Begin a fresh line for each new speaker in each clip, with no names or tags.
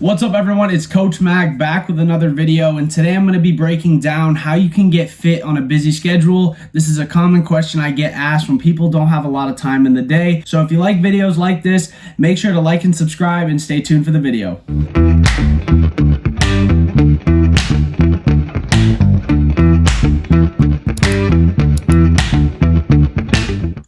What's up everyone, it's Coach Mag back with another video, and today I'm going to be breaking down how you can get fit on a busy schedule. This is a common question I get asked when people don't have a lot of time in the day. So if you like videos like this, make sure to like and subscribe and stay tuned for the video.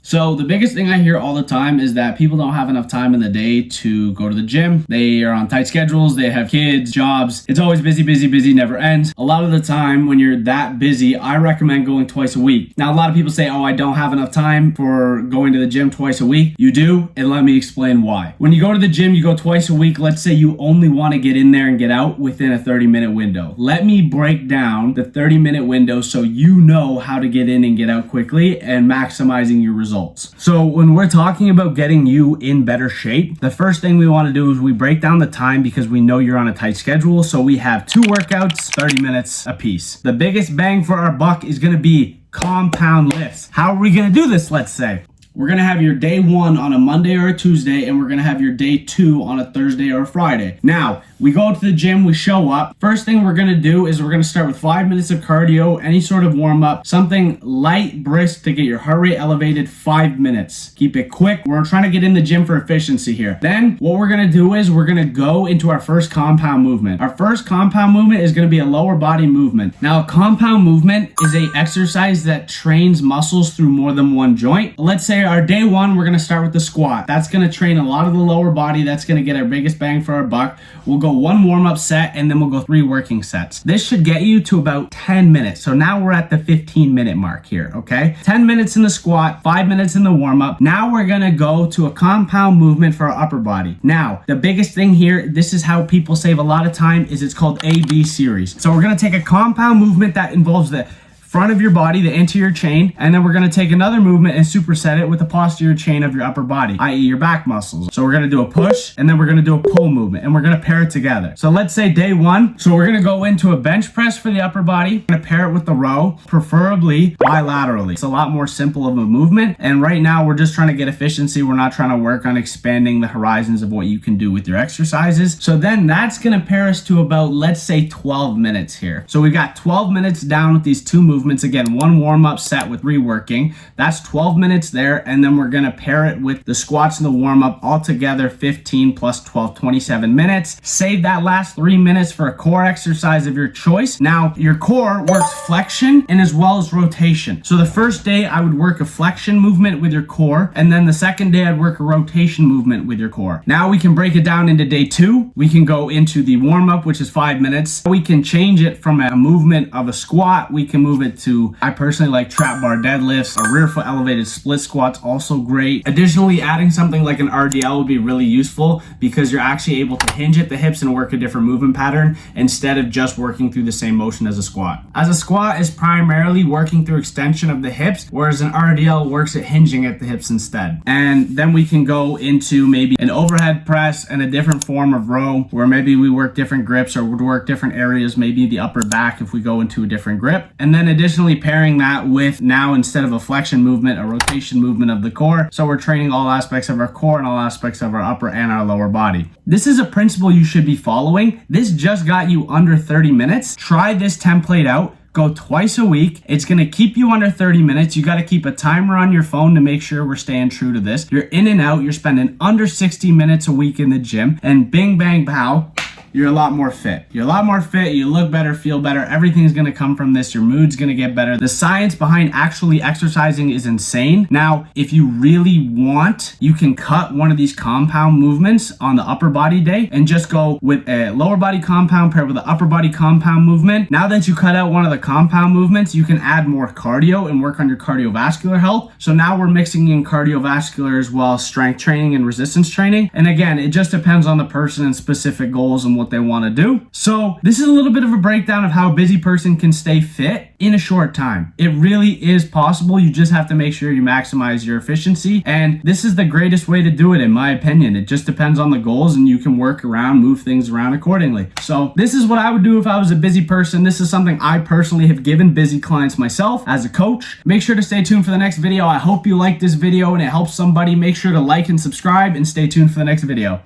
So the biggest thing I hear all the time is that people don't have enough time in the day to go to the gym. They are on tight schedules, they have kids, jobs. It's always busy, busy, busy, never ends. A lot of the time when you're that busy, I recommend going twice a week. Now, a lot of people say, oh, I don't have enough time for going to the gym twice a week. You do, and let me explain why. When you go to the gym, you go twice a week. Let's say you only want to get in there and get out within a 30-minute window. Let me break down the 30-minute window so you know how to get in and get out quickly and maximizing your results. So when we're talking about getting you in better shape, the first thing we want to do is we break down the time because we know you're on a tight schedule. So we have 2 workouts, 30 minutes a piece. The biggest bang for our buck is going to be compound lifts. How are we going to do this? Let's say we're going to have your day 1 on a Monday or a Tuesday, and we're going to have your day 2 on a Thursday or a Friday. Now, we go to the gym, we show up. First thing we're going to do is we're going to start with 5 minutes of cardio, any sort of warm up, something light, brisk to get your heart rate elevated, 5 minutes. Keep it quick. We're trying to get in the gym for efficiency here. Then what we're going to do is we're going to go into our first compound movement. Our first compound movement is going to be a lower body movement. Now, a compound movement is an exercise that trains muscles through more than one joint. Let's say our day 1, we're going to start with the squat. That's going to train a lot of the lower body. That's going to get our biggest bang for our buck. We'll go 1 warm-up set, and then we'll go 3 working sets. This should get you to about 10 minutes. So now we're at the 15-minute mark here, okay? 10 minutes in the squat, 5 minutes in the warm-up. Now we're going to go to a compound movement for our upper body. Now, the biggest thing here, this is how people save a lot of time, is it's called A-B series. So we're going to take a compound movement that involves the front of your body, the anterior chain, and then we're going to take another movement and superset it with the posterior chain of your upper body, i.e. your back muscles. So we're going to do a push, and then we're going to do a pull movement, and we're going to pair it together. So let's say day 1, so we're going to go into a bench press for the upper body. We're going to pair it with the row, preferably bilaterally. It's a lot more simple of a movement, and right now we're just trying to get efficiency. We're not trying to work on expanding the horizons of what you can do with your exercises. So then that's going to pair us to about, let's say, 12 minutes here. So we got 12 minutes down with these 2 movements. Again, 1 warm-up set with reworking. That's 12 minutes there, and then we're going to pair it with the squats and the warm-up all together, 15 plus 12, 27 minutes. Save that last 3 minutes for a core exercise of your choice. Now, your core works flexion and as well as rotation. So the first day, I would work a flexion movement with your core, and then the second day, I'd work a rotation movement with your core. Now we can break it down into day 2. We can go into the warm-up, which is 5 minutes. We can change it from a movement of a squat. We can move it to, I personally like trap bar deadlifts, a rear foot elevated split squats, also great. Additionally, adding something like an RDL would be really useful because you're actually able to hinge at the hips and work a different movement pattern instead of just working through the same motion as a squat. As a squat is primarily working through extension of the hips, whereas an RDL works at hinging at the hips instead. And then we can go into maybe an overhead press and a different form of row where maybe we work different grips or would work different areas, maybe the upper back if we go into a different grip. And then additionally pairing that with, now instead of a flexion movement, a rotation movement of the core. So we're training all aspects of our core and all aspects of our upper and our lower body. This is a principle you should be following. This just got you under 30 minutes. Try this template out. Go twice a week. It's going to keep you under 30 minutes. You got to keep a timer on your phone to make sure we're staying true to this. You're in and out. You're spending under 60 minutes a week in the gym, and bing, bang, pow, you're a lot more fit. You're a lot more fit. You look better, feel better. Everything's going to come from this. Your mood's going to get better. The science behind actually exercising is insane. Now, if you really want, you can cut one of these compound movements on the upper body day and just go with a lower body compound paired with an upper body compound movement. Now that you cut out one of the compound movements, you can add more cardio and work on your cardiovascular health. So now we're mixing in cardiovascular as well as strength training and resistance training. And again, it just depends on the person and specific goals and what they want to do. So this is a little bit of a breakdown of how a busy person can stay fit in a short time. It really is possible. You just have to make sure you maximize your efficiency. And this is the greatest way to do it, in my opinion. It just depends on the goals, and you can work around, move things around accordingly. So this is what I would do if I was a busy person. This is something I personally have given busy clients myself as a coach. Make sure to stay tuned for the next video. I hope you like this video and it helps somebody. Make sure to like and subscribe and stay tuned for the next video.